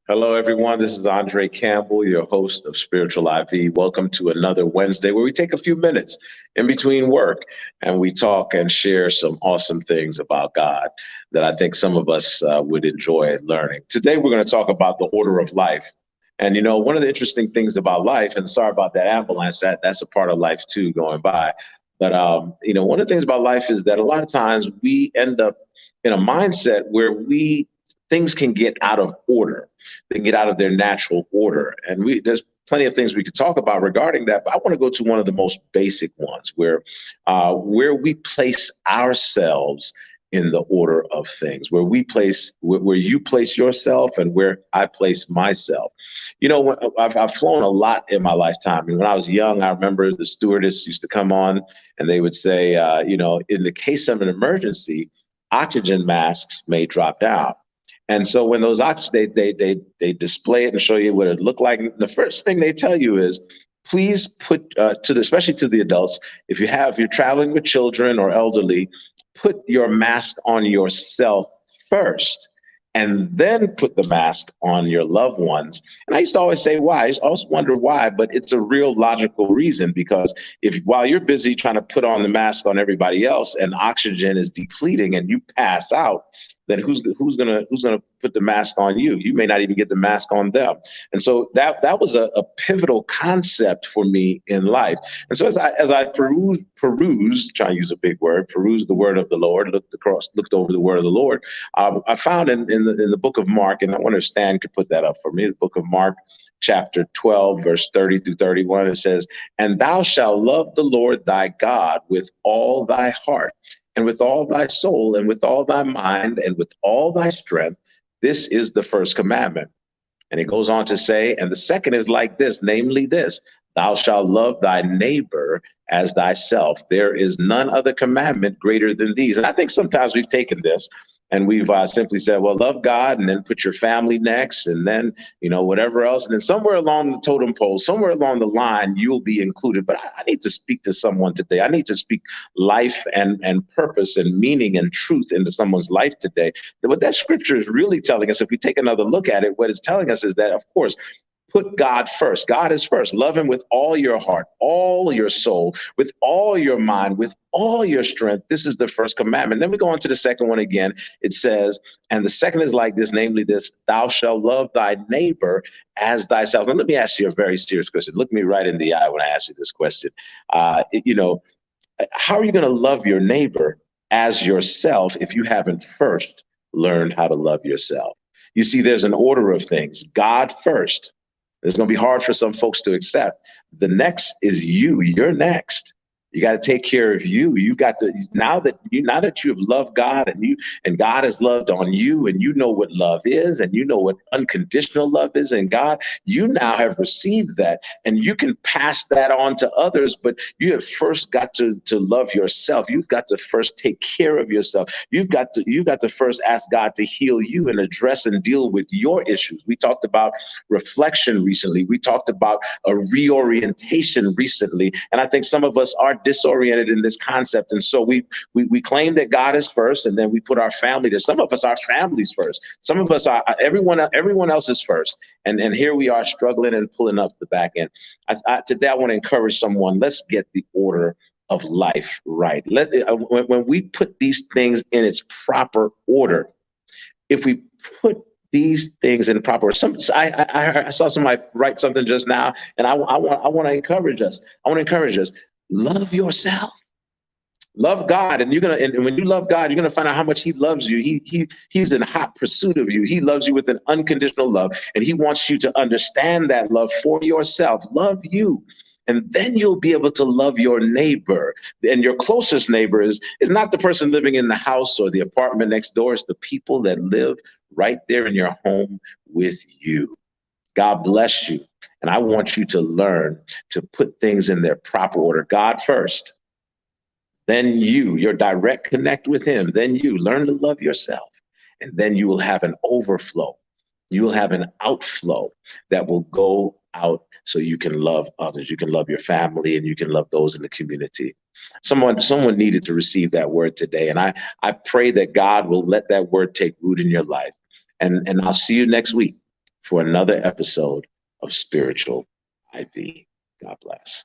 Hello, everyone. This is André Campbell, your host of Spiritual IV. Welcome to another Wednesday where we take a few minutes in between work and we talk and share some awesome things about God that I think some of us would enjoy learning. Today, we're going to talk about the order of life. And, one of the interesting things about life, and sorry about that ambulance, that's a part of life too going by. But, one of the things about life is that a lot of times we end up in a mindset where things can get out of order. They can get out of their natural order. And there's plenty of things we could talk about regarding that, but I want to go to one of the most basic ones where we place ourselves in the order of things, where you place yourself and where I place myself. I've flown a lot in my lifetime. And when I was young, I remember the stewardess used to come on and they would say, in the case of an emergency, oxygen masks may drop down. And so when those oxygen, they display it and show you what it looked like. The first thing they tell you is, please put especially to the adults, if you're traveling with children or elderly, put your mask on yourself first, and then put the mask on your loved ones. And I used to always say why. I used to always wonder why, but it's a real logical reason, because if while you're busy trying to put on the mask on everybody else and oxygen is depleting and you pass out, then who's gonna put the mask on you? You may not even get the mask on them. And so that was a pivotal concept for me in life. And so as I peruse, trying to use a big word, peruse the word of the Lord, looked over the word of the Lord, I found in the book of Mark, and I wonder if Stan could put that up for me, the book of Mark, chapter 12, verse 30 through 31, it says, "And thou shalt love the Lord thy God with all thy heart, and with all thy soul, and with all thy mind, and with all thy strength. This is the first commandment." And it goes on to say, "And the second is like this, namely this, thou shalt love thy neighbor as thyself. There is none other commandment greater than these." And I think sometimes we've taken this and we've simply said, well, love God and then put your family next, and then, whatever else. And then somewhere along the totem pole, somewhere along the line, you'll be included. But I need to speak to someone today. I need to speak life and purpose and meaning and truth into someone's life today. What that scripture is really telling us, if we take another look at it, what it's telling us is that, of course, put God first. God is first. Love him with all your heart, all your soul, with all your mind, with all your strength. This is the first commandment. Then we go on to the second one again. It says, "And the second is like this, namely this, thou shalt love thy neighbor as thyself." And let me ask you a very serious question. Look me right in the eye when I ask you this question. How are you going to love your neighbor as yourself if you haven't first learned how to love yourself? You see, there's an order of things. God first. It's going to be hard for some folks to accept. The next is you. You're next. You got to take care of you. You got to now that you have loved God and God has loved on you, and you know what love is, and you know what unconditional love is in God. You now have received that, and you can pass that on to others. But you have first got to love yourself. You've got to first take care of yourself. You've got to first ask God to heal you and address and deal with your issues. We talked about reflection recently. We talked about a reorientation recently, and I think some of us are disoriented in this concept. And so we claim that God is first, and then we put our family there. Some of us, our families first. Some of us are everyone else is first. And here we are struggling and pulling up the back end. Today, I want to encourage someone. Let's get the order of life right. When we put these things in its proper order, if we put these things in proper. I saw somebody write something just now, and I want to encourage us. I want to encourage us. Love yourself. Love God, and when you love God, you're gonna find out how much He loves you. He's in hot pursuit of you. He loves you with an unconditional love, and He wants you to understand that love for yourself. Love you. And then you'll be able to love your neighbor. And your closest neighbor is not the person living in the house or the apartment next door. It's the people that live right there in your home with you. God bless you. And I want you to learn to put things in their proper order. God first, then your direct connect with Him. Then you learn to love yourself. And then you will have an overflow. You will have an outflow that will go out so you can love others. You can love your family, and you can love those in the community. Someone needed to receive that word today. And I pray that God will let that word take root in your life. And I'll see you next week for another episode of Spiritual IV. God bless.